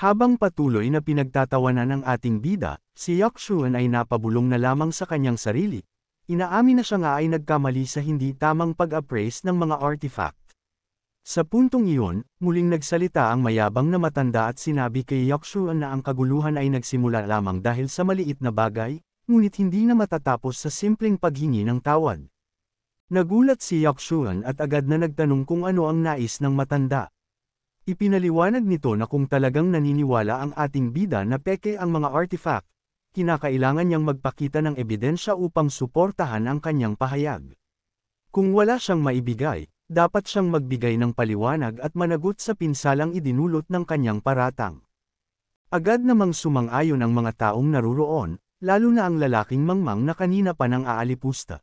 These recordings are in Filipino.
Habang patuloy na pinagtatawanan ng ating bida, si Yakshuan ay napabulong na lamang sa kanyang sarili. Inaamin na siya nga ay nagkamali sa hindi tamang pag-appraise ng mga artifact. Sa puntong iyon, muling nagsalita ang mayabang na matanda at sinabi kay Yakshuan na ang kaguluhan ay nagsimula lamang dahil sa maliit na bagay, ngunit hindi na matatapos sa simpleng paghingi ng tawad. Nagulat si Yakshuan at agad na nagtanong kung ano ang nais ng matanda. Ipinaliwanag nito na kung talagang naniniwala ang ating bida na peke ang mga artifact, kinakailangan niyang magpakita ng ebidensya upang suportahan ang kanyang pahayag. Kung wala siyang maibigay, dapat siyang magbigay ng paliwanag at managot sa pinsalang idinulot ng kanyang paratang. Agad namang sumang-ayon ang mga taong naruroon, lalo na ang lalaking mangmang na kanina pa nang aalipusta.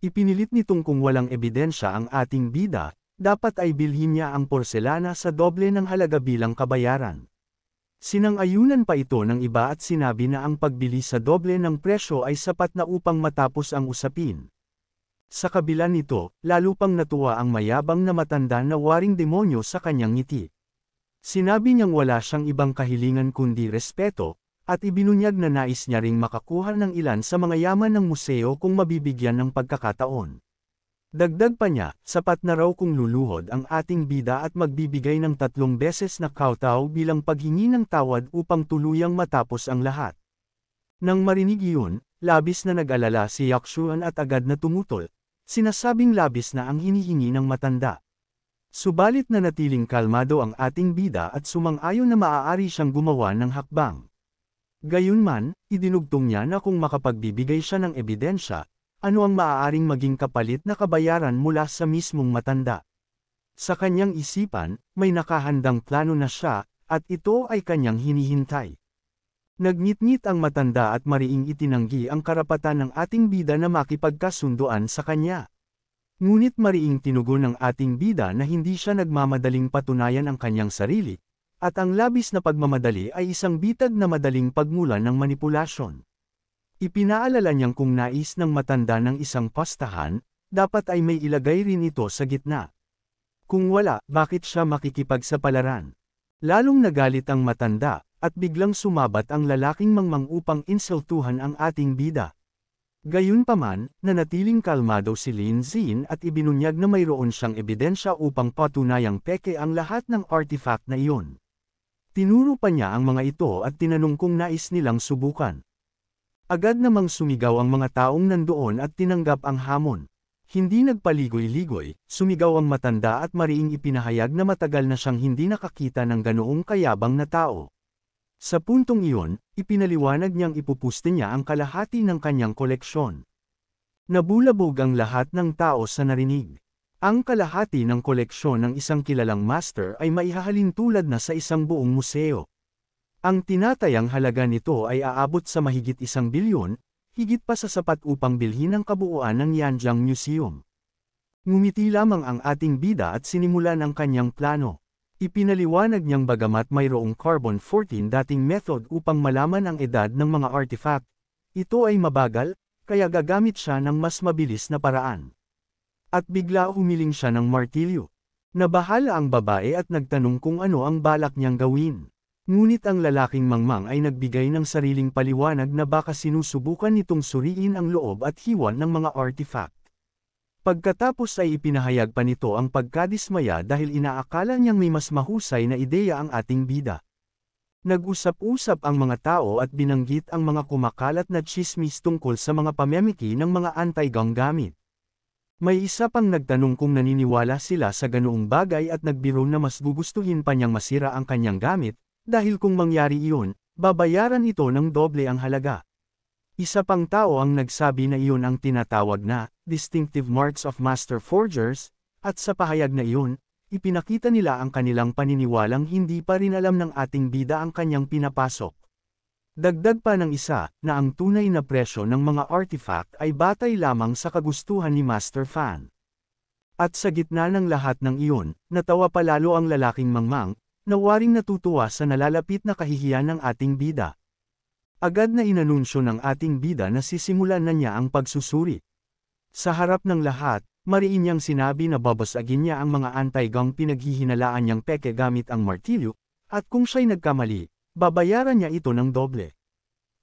Ipinilit nitong kung walang ebidensya ang ating bida, dapat ay bilhin niya ang porselana sa doble ng halaga bilang kabayaran. Sinang-ayunan pa ito ng iba at sinabi na ang pagbili sa doble ng presyo ay sapat na upang matapos ang usapin. Sa kabila nito, lalo pang natuwa ang mayabang na matanda na waring demonyo sa kanyang ngiti. Sinabi niyang wala siyang ibang kahilingan kundi respeto, at ibinunyag na nais niya ring makakuha ng ilan sa mga yaman ng museo kung mabibigyan ng pagkakataon. Dagdag pa niya, sapat na raw kung luluhod ang ating bida at magbibigay ng 3 beses na kowtow bilang paghingi ng tawad upang tuluyang matapos ang lahat. Nang marinig iyon, labis na nag-alala si Yakshuan at agad na tumutol, sinasabing labis na ang hinihingi ng matanda. Subalit na natiling kalmado ang ating bida at sumang-ayon na maaari siyang gumawa ng hakbang. Gayunman, idinugtong niya na kung makapagbibigay siya ng ebidensya, ano ang maaaring maging kapalit na kabayaran mula sa mismong matanda. Sa kanyang isipan, may nakahandang plano na siya, at ito ay kanyang hinihintay. Nagngit-ngit ang matanda at mariing itinanggi ang karapatan ng ating bida na makipagkasunduan sa kanya. Ngunit mariing tinugon ng ating bida na hindi siya nagmamadaling patunayan ang kanyang sarili, at ang labis na pagmamadali ay isang bitag na madaling pagmulan ng manipulasyon. Ipinaalala niyang kung nais ng matanda ng isang pastahan, dapat ay may ilagay rin ito sa gitna. Kung wala, bakit siya makikipagsapalaran? Lalong nagalit ang matanda, at biglang sumabat ang lalaking mangmang upang insultuhan ang ating bida. Gayunpaman, nanatiling kalmado si Lin Xin at ibinunyag na mayroon siyang ebidensya upang patunayang peke ang lahat ng artifact na iyon. Tinuro pa niya ang mga ito at tinanong kung nais nilang subukan. Agad namang sumigaw ang mga taong nandoon at tinanggap ang hamon. Hindi nagpaligoy-ligoy, sumigaw ang matanda at mariing ipinahayag na matagal na siyang hindi nakakita ng ganoong kayabang na tao. Sa puntong iyon, ipinaliwanag niyang ipupuste niya ang kalahati ng kanyang koleksyon. Nabulabog ang lahat ng tao sa narinig. Ang kalahati ng koleksyon ng isang kilalang master ay maihahalin tulad na sa isang buong museo. Ang tinatayang halaga nito ay aabot sa mahigit 1 bilyon, higit pa sa sapat upang bilhin ang kabuuan ng Yanjiang Museum. Ngumiti lamang ang ating bida at sinimulan ang kanyang plano. Ipinaliwanag niyang bagamat mayroong carbon-14 dating method upang malaman ang edad ng mga artifact, ito ay mabagal, kaya gagamit siya ng mas mabilis na paraan. At bigla humiling siya ng martilyo. Nabahala ang babae at nagtanong kung ano ang balak niyang gawin. Ngunit ang lalaking mangmang ay nagbigay ng sariling paliwanag na baka sinusubukan nitong suriin ang loob at hiwan ng mga artifact. Pagkatapos ay ipinahayag pa nito ang pagkadismaya dahil inaakala niyang may mas mahusay na ideya ang ating bida. Nag-usap-usap ang mga tao at binanggit ang mga kumakalat na tsismis tungkol sa mga pamemiki ng mga anti-gang gamit. May isa pang nagtanong kung naniniwala sila sa ganoong bagay at nagbiro na mas gugustuhin pa niyang masira ang kanyang gamit, dahil kung mangyari iyon, babayaran ito ng doble ang halaga. Isa pang tao ang nagsabi na iyon ang tinatawag na distinctive marks of master forgers, at sa pahayag na iyon, ipinakita nila ang kanilang paniniwalang hindi pa rin alam ng ating bida ang kanyang pinapasok. Dagdag pa ng isa, na ang tunay na presyo ng mga artifact ay batay lamang sa kagustuhan ni Master Fan. At sa gitna ng lahat ng iyon, natawa palalo ang lalaking mangmang, na waring natutuwa sa nalalapit na kahihiyan ng ating bida. Agad na inanunsyo ng ating bida na sisimulan na niya ang pagsusuri. Sa harap ng lahat, mariin niyang sinabi na babasagin niya ang mga anti-gang pinaghihinalaan niyang peke gamit ang martilyo, At kung siya'y nagkamali, babayaran niya ito ng doble.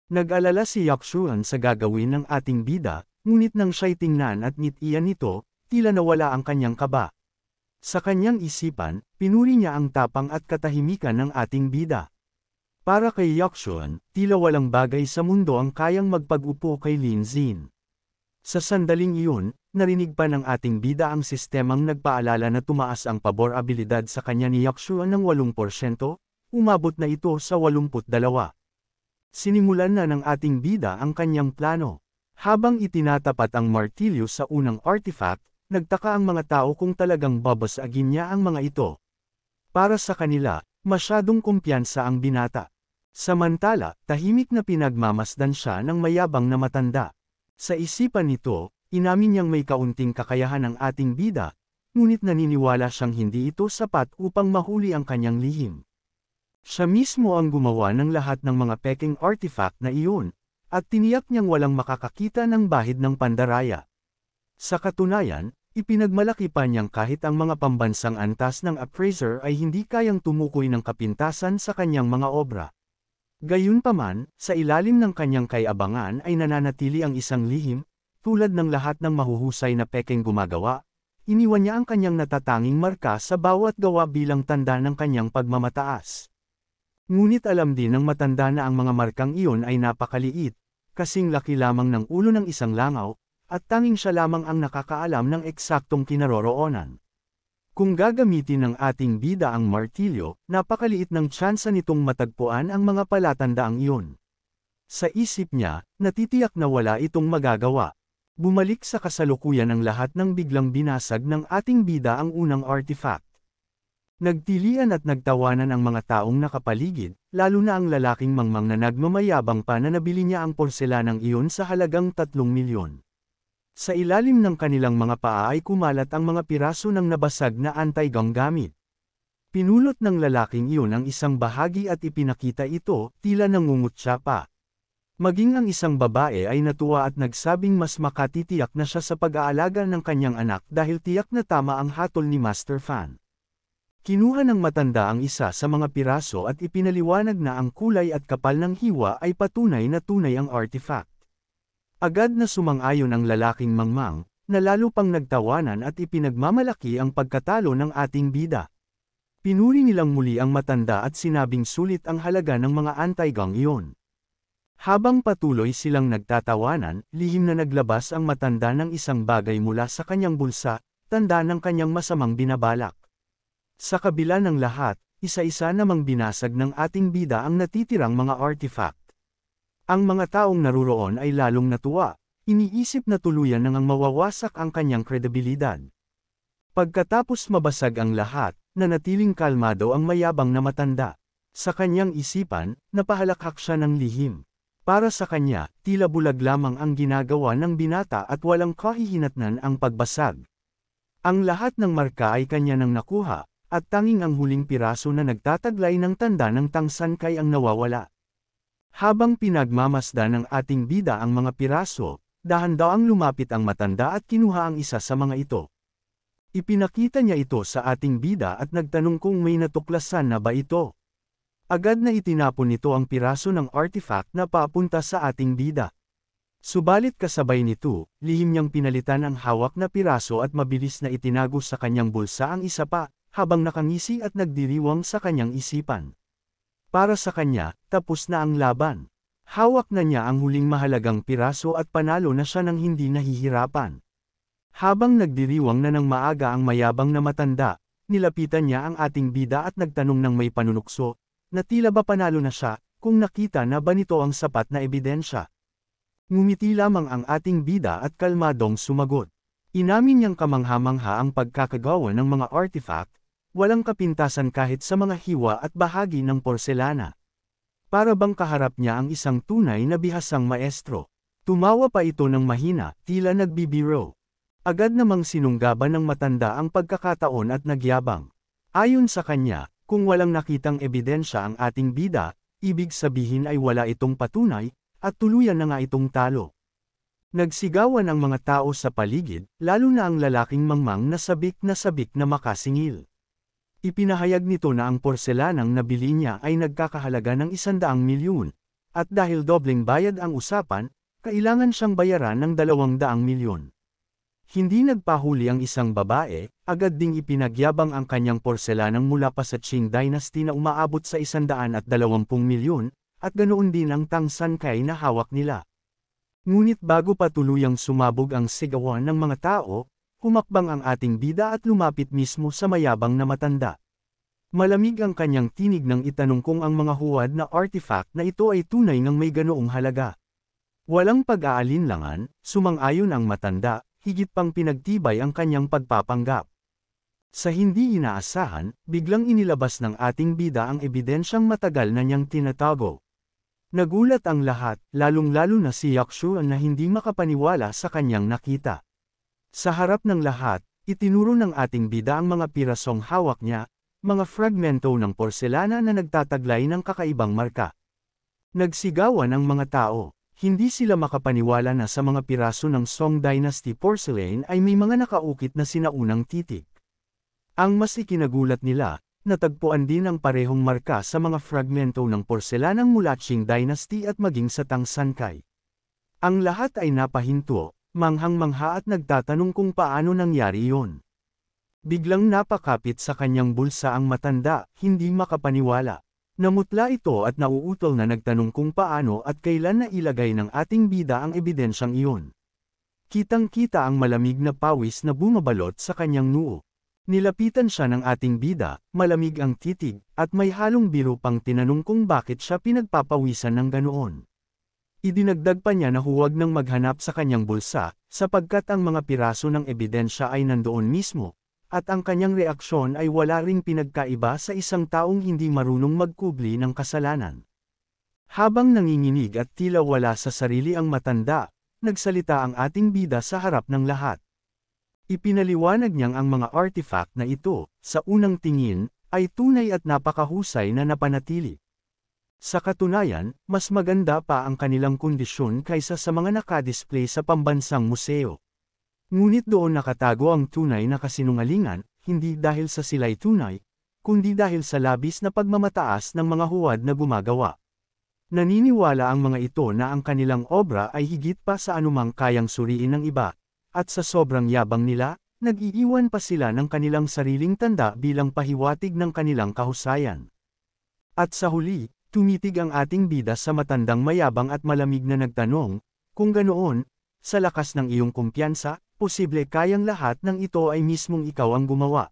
Nag-alala si Yakshuan sa gagawin ng ating bida, ngunit nang siya'y tingnan at ngitian nito, tila nawala ang kanyang kaba. Sa kanyang isipan, pinuri niya ang tapang at katahimikan ng ating bida. Para kay Yakshuan, tila walang bagay sa mundo ang kayang magpag-upo kay Lin Xin. Sa sandaling iyon, narinig pa ng ating bida ang sistemang nagpaalala na tumaas ang pabor-abilidad sa kanya ni Yakshuan ng 8%, umabot na ito sa 82. Sinimulan na ng ating bida ang kanyang plano. Habang itinatapat ang martilyo sa unang artifact, nagtaka ang mga tao kung talagang babasagin niya ang mga ito. Para sa kanila, masyadong kumpiyansa ang binata. Samantala, tahimik na pinagmamasdan siya ng mayabang na matanda. Sa isipan nito, inamin niyang may kaunting kakayahan ang ating bida, ngunit naniniwala siyang hindi ito sapat upang mahuli ang kanyang lihim. Siya mismo ang gumawa ng lahat ng mga peking artifact na iyon, at tiniyak niyang walang makakakita ng bahid ng pandaraya. Sa katunayan, ipinagmalaki pa niyang kahit ang mga pambansang antas ng appraiser ay hindi kayang tumukoy ng kapintasan sa kanyang mga obra. Gayunpaman, sa ilalim ng kanyang kayabangan ay nananatili ang isang lihim, tulad ng lahat ng mahuhusay na peking gumagawa, iniwan niya ang kanyang natatanging marka sa bawat gawa bilang tanda ng kanyang pagmamataas. Ngunit alam din ng matanda na ang mga markang iyon ay napakaliit, kasing laki lamang ng ulo ng isang langaw, at tanging siya lamang ang nakakaalam ng eksaktong kinaroroonan. Kung gagamitin ng ating bida ang martilyo, napakaliit ng tsansa nitong matagpuan ang mga palatandaang iyon. Sa isip niya, natitiyak na wala itong magagawa. Bumalik sa kasalukuyan ang lahat ng biglang binasag ng ating bida ang unang artifact. Nagtilian at nagtawanan ang mga taong nakapaligid, lalo na ang lalaking mangmang na nagmamayabang pa na nabili niya ang porselanang iyon sa halagang 3 milyon. Sa ilalim ng kanilang mga paa ay kumalat ang mga piraso ng nabasag na anti-gong gamit. Pinulot ng lalaking iyon ang isang bahagi at ipinakita ito, tila nangungutya pa. Maging ang isang babae ay natuwa at nagsabing mas makatitiyak na siya sa pag-aalaga ng kanyang anak dahil tiyak na tama ang hatol ni Master Fan. Kinuha ng matanda ang isa sa mga piraso at ipinaliwanag na ang kulay at kapal ng hiwa ay patunay na tunay ang artifact. Agad na sumang-ayon ang lalaking mangmang, na lalo pang nagtawanan at ipinagmamalaki ang pagkatalo ng ating bida. Pinuri nilang muli ang matanda at sinabing sulit ang halaga ng mga anti-gong iyon. Habang patuloy silang nagtatawanan, lihim na naglabas ang matanda ng isang bagay mula sa kanyang bulsa, tanda ng kanyang masamang binabalak. Sa kabila ng lahat, isa-isa namang binasag ng ating bida ang natitirang mga artifact. Ang mga taong naruroon ay lalong natuwa, iniisip na tuluyan nang mawawasak ang kanyang kredibilidad. Pagkatapos mabasag ang lahat, nanatiling kalmado ang mayabang na matanda. Sa kanyang isipan, napahalakhak siya ng lihim. Para sa kanya, tila bulag lamang ang ginagawa ng binata at walang kahihinatnan ang pagbasag. Ang lahat ng marka ay kanya nang nakuha, at tanging ang huling piraso na nagtataglay ng tanda ng tangsankay ang nawawala. Habang pinagmamasdan ng ating bida ang mga piraso, dahan-daang lumapit ang matanda at kinuha ang isa sa mga ito. Ipinakita niya ito sa ating bida at nagtanong kung may natuklasan na ba ito. Agad na itinapon nito ang piraso ng artifact na papunta sa ating bida. Subalit kasabay nito, lihim niyang pinalitan ang hawak na piraso at mabilis na itinago sa kanyang bulsa ang isa pa, habang nakangisi at nagdiriwang sa kanyang isipan. Para sa kanya, tapos na ang laban. Hawak na niya ang huling mahalagang piraso at panalo na siya ng hindi nahihirapan. Habang nagdiriwang na ng maaga ang mayabang na matanda, nilapitan niya ang ating bida at nagtanong ng may panunukso, na tila ba panalo na siya, kung nakita na ba nito ang sapat na ebidensya. Ngumiti lamang ang ating bida at kalmadong sumagot. Inamin niyang kamangha-mangha ang pagkakagawa ng mga artifact, walang kapintasan kahit sa mga hiwa at bahagi ng porselana. Para bang kaharap niya ang isang tunay na bihasang maestro. Tumawa pa ito ng mahina, tila nagbibiro. Agad namang sinunggaban ng matanda ang pagkakataon at nagyabang. Ayon sa kanya, kung walang nakitang ebidensya ang ating bida, ibig sabihin ay wala itong patunay, at tuluyan na nga itong talo. Nagsigawan ang mga tao sa paligid, lalo na ang lalaking mangmang na sabik na makasingil. Ipinahayag nito na ang porselanang nabili niya ay nagkakahalaga ng 100 milyon, at dahil dobleng bayad ang usapan, kailangan siyang bayaran ng 200 milyon. Hindi nagpahuli ang isang babae, agad ding ipinagyabang ang kanyang porselanang mula pa sa Qing Dynasty na umaabot sa 120 milyon, at ganoon din ang Tang San Cai na hawak nila. Ngunit bago pa tuluyang sumabog ang sigawan ng mga tao, humakbang ang ating bida at lumapit mismo sa mayabang na matanda. Malamig ang kanyang tinig nang itanong kung ang mga huwad na artifact na ito ay tunay ngang may ganoong halaga. Walang pag-aalinlangan, sumang-ayon ang matanda, higit pang pinagtibay ang kanyang pagpapanggap. Sa hindi inaasahan, biglang inilabas ng ating bida ang ebidensyang matagal na niyang tinatago. Nagulat ang lahat, lalong-lalo na si Yakshu na hindi makapaniwala sa kanyang nakita. Sa harap ng lahat, itinuro ng ating bida ang mga pirasong hawak niya, mga fragmento ng porselana na nagtataglay ng kakaibang marka. Nagsigawan ang mga tao. Hindi sila makapaniwala na sa mga piraso ng Song Dynasty porcelain ay may mga nakaukit na sinaunang titik. Ang mas ikinagulat nila, natagpuan din ang parehong marka sa mga fragmento ng porselanang mula Qing Dynasty at maging sa Tang San Cai. Ang lahat ay napahinto, manghang-mangha at nagtatanong kung paano nangyari iyon. Biglang napakapit sa kanyang bulsa ang matanda, hindi makapaniwala. Namutla ito at nauutol na nagtanong kung paano at kailan na ilagay ng ating bida ang ebidensyang iyon. Kitang-kita ang malamig na pawis na bumabalot sa kanyang noo. Nilapitan siya ng ating bida, malamig ang titig, at may halong biro pang tinanong kung bakit siya pinagpapawisan ng ganoon. Idinagdag pa niya na huwag nang maghanap sa kanyang bulsa, sapagkat ang mga piraso ng ebidensya ay nandoon mismo. At ang kanyang reaksyon ay wala ring pinagkaiba sa isang taong hindi marunong magkubli ng kasalanan. Habang nanginginig at tila wala sa sarili ang matanda, nagsalita ang ating bida sa harap ng lahat. Ipinaliwanag niyang ang mga artifact na ito, sa unang tingin, ay tunay at napakahusay na napanatili. Sa katunayan, mas maganda pa ang kanilang kondisyon kaysa sa mga nakadisplay sa pambansang museo. Ngunit doon nakatago ang tunay na kasinungalingan, hindi dahil sa sila'y tunay, kundi dahil sa labis na pagmamataas ng mga huwad na gumagawa. Naniniwala ang mga ito na ang kanilang obra ay higit pa sa anumang kayang suriin ng iba, at sa sobrang yabang nila, nag-iiwan pa sila ng kanilang sariling tanda bilang pahiwatig ng kanilang kahusayan. At sa huli, tumitig ang ating bida sa matandang mayabang at malamig na nagtanong, kung ganoon, sa lakas ng iyong kumpiyansa, posible kayang lahat ng ito ay mismong ikaw ang gumawa.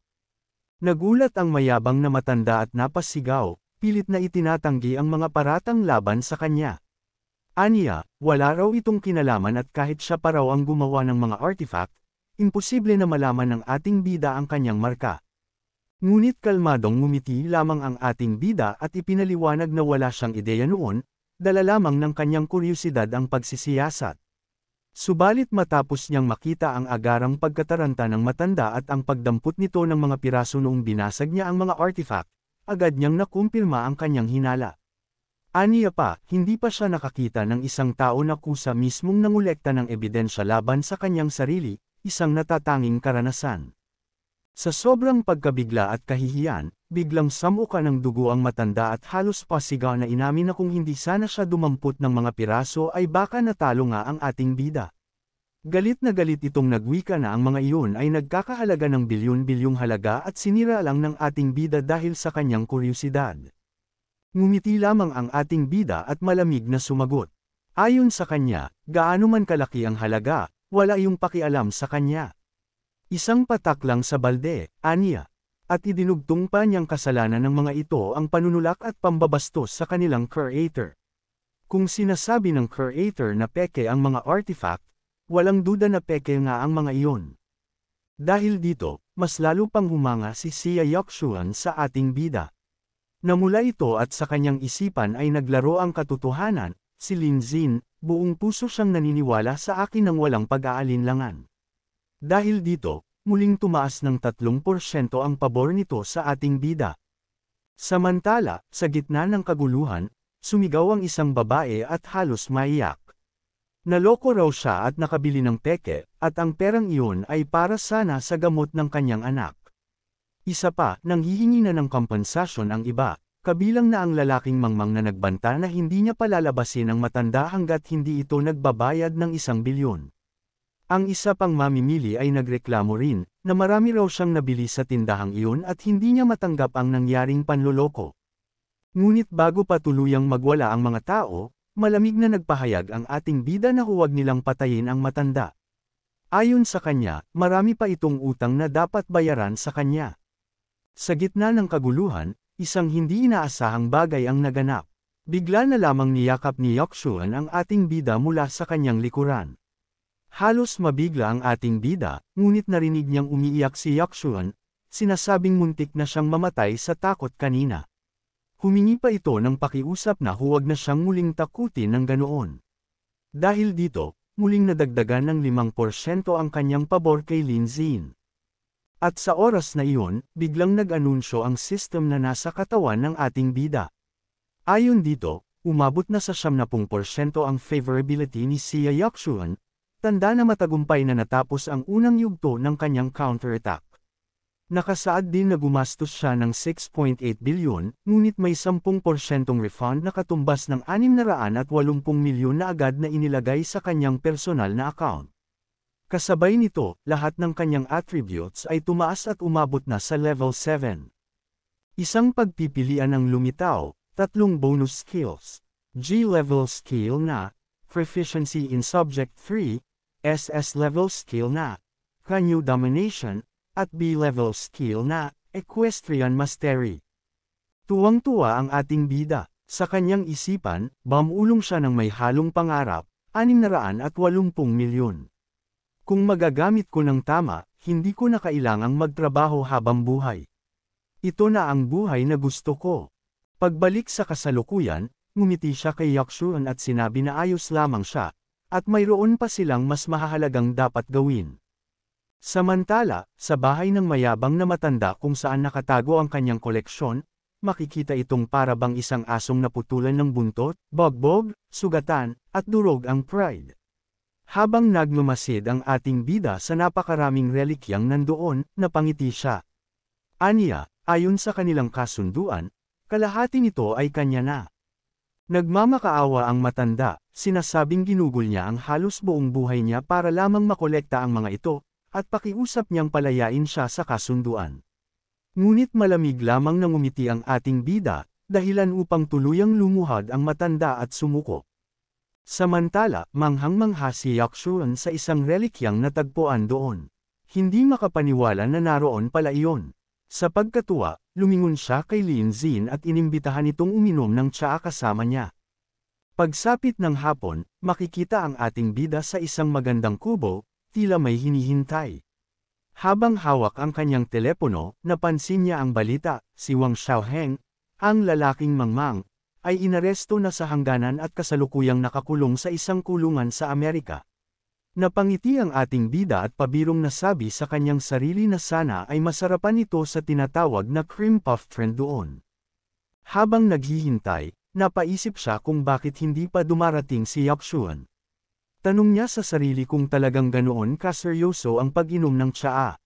Nagulat ang mayabang na matanda at napasigaw, pilit na itinatanggi ang mga paratang laban sa kanya. Aniya, wala raw itong kinalaman at kahit siya pa raw ang gumawa ng mga artifact, imposible na malaman ng ating bida ang kanyang marka. Ngunit kalmadong ngumiti lamang ang ating bida at ipinaliwanag na wala siyang ideya noon, dala lamang ng kanyang kuryosidad ang pagsisiyasat. Subalit matapos niyang makita ang agarang pagkataranta ng matanda at ang pagdampot nito ng mga piraso noong binasag niya ang mga artifact, agad niyang nakumpirma ang kanyang hinala. Aniya pa, hindi pa siya nakakita ng isang tao na kusa mismong nangolekta ng ebidensya laban sa kanyang sarili, isang natatanging karanasan. Sa sobrang pagkabigla at kahihiyan, biglang samuka ng dugo ang matanda at halos pasigaw na inamin na kung hindi sana siya dumampot ng mga piraso ay baka natalo nga ang ating bida. Galit na galit itong nagwika na ang mga iyon ay nagkakahalaga ng bilyon-bilyong halaga at sinira lang ng ating bida dahil sa kanyang kuryosidad. Ngumiti lamang ang ating bida at malamig na sumagot. Ayon sa kanya, gaano man kalaki ang halaga, wala iyong pakialam sa kanya. Isang patak lang sa balde, aniya. At idinugtong pa niyang kasalanan ng mga ito ang panunulak at pambabastos sa kanilang creator. Kung sinasabi ng creator na peke ang mga artifact, walang duda na peke nga ang mga iyon. Dahil dito, mas lalo pang humanga si Xia Yakshuan sa ating bida. Namula ito at sa kanyang isipan ay naglaro ang katotohanan, si Lin Xin, buong puso siyang naniniwala sa akin ng walang pag-aalinlangan. Dahil dito, muling tumaas ng 3% ang pabor nito sa ating bida. Samantala, sa gitna ng kaguluhan, sumigaw ang isang babae at halos maiyak. Naloko raw siya at nakabili ng peke, at ang perang iyon ay para sana sa gamot ng kanyang anak. Isa pa, nanghihingi na ng kompensasyon ang iba, kabilang na ang lalaking mangmang na nagbanta na hindi niya palalabasin ang matanda hanggat hindi ito nagbabayad ng 1 bilyon. Ang isa pang mamimili ay nagreklamo rin, na marami raw siyang nabili sa tindahang iyon at hindi niya matanggap ang nangyaring panloloko. Ngunit bago pa tuluyang magwala ang mga tao, malamig na nagpahayag ang ating bida na huwag nilang patayin ang matanda. Ayon sa kanya, marami pa itong utang na dapat bayaran sa kanya. Sa gitna ng kaguluhan, isang hindi inaasahang bagay ang naganap. Bigla na lamang niyakap ni Yokshuan ang ating bida mula sa kanyang likuran. Halos mabigla ang ating bida, ngunit narinig niyang umiiyak si Yokshuan, sinasabing muntik na siyang mamatay sa takot kanina. Humingi pa ito ng pakiusap na huwag na siyang muling takutin ng ganoon. Dahil dito, muling nadagdagan ng 5% ang kanyang pabor kay Lin Zin. At sa oras na iyon, biglang nag-anunsyo ang system na nasa katawan ng ating bida. Ayon dito, umabot na sa 70% ang favorability ni Sia Yokshuan, tanda na matagumpay na natapos ang unang yugto ng kanyang counterattack. Nakasaad din na gumastos siya ng 6.8 bilyon, ngunit may 10% refund na katumbas ng 680 milyon na agad na inilagay sa kanyang personal na account. Kasabay nito, lahat ng kanyang attributes ay tumaas at umabot na sa level 7. Isang pagpipilian ng lumitaw, 3 bonus skills. G-level skill na, Proficiency in Subject 3, SS level skill na, Kanyu Domination, at B-level skill na, Equestrian Mastery. Tuwang-tuwa ang ating bida. Sa kanyang isipan, bamulong siya ng may halong pangarap, 680 milyon. Kung magagamit ko ng tama, hindi ko na kailangang magtrabaho habang buhay. Ito na ang buhay na gusto ko. Pagbalik sa kasalukuyan, ngumiti siya kay Yokshuan at sinabi na ayos lamang siya, at mayroon pa silang mas mahahalagang dapat gawin. Samantala, sa bahay ng mayabang na matanda kung saan nakatago ang kanyang koleksyon, makikita itong para bang isang asong naputulan ng buntot, bogbog, sugatan, at durog ang pride. Habang nagmamasid ang ating bida sa napakaraming relikyang nandoon, napangiti siya. Aniya, ayon sa kanilang kasunduan, kalahati nito ay kanya na. Nagmamakaawa ang matanda, sinasabing ginugol niya ang halos buong buhay niya para lamang makolekta ang mga ito, at pakiusap niyang palayain siya sa kasunduan. Ngunit malamig lamang nang umiti ang ating bida, dahilan upang tuluyang lumuhad ang matanda at sumuko. Samantala, manghang-mangha si Yokshuan sa isang relikyang natagpuan doon. Hindi makapaniwala na naroon pala iyon. Sa pagkatuwa, lumingon siya kay Lin Zin at inimbitahan itong uminom ng tsaa kasama niya. Pagsapit ng hapon, makikita ang ating bida sa isang magandang kubo, tila may hinihintay. Habang hawak ang kanyang telepono, napansin niya ang balita, si Wang Xiaoheng, ang lalaking mangmang, ay inaresto na sa hangganan at kasalukuyang nakakulong sa isang kulungan sa Amerika. Napangiti ang ating bida at pabirong nasabi sa kanyang sarili na sana ay masarapan ito sa tinatawag na cream puff trend doon. Habang naghihintay, napaisip siya kung bakit hindi pa dumarating si Yokshuan. Tanong niya sa sarili kung talagang ganoon kaseryoso ang pag-inom ng tsaa.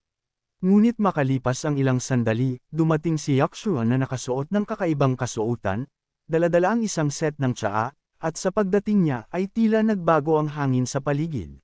Ngunit makalipas ang ilang sandali, dumating si Yokshuan na nakasuot ng kakaibang kasuotan, dala-dala ang isang set ng tsaa, at sa pagdating niya ay tila nagbago ang hangin sa paligid.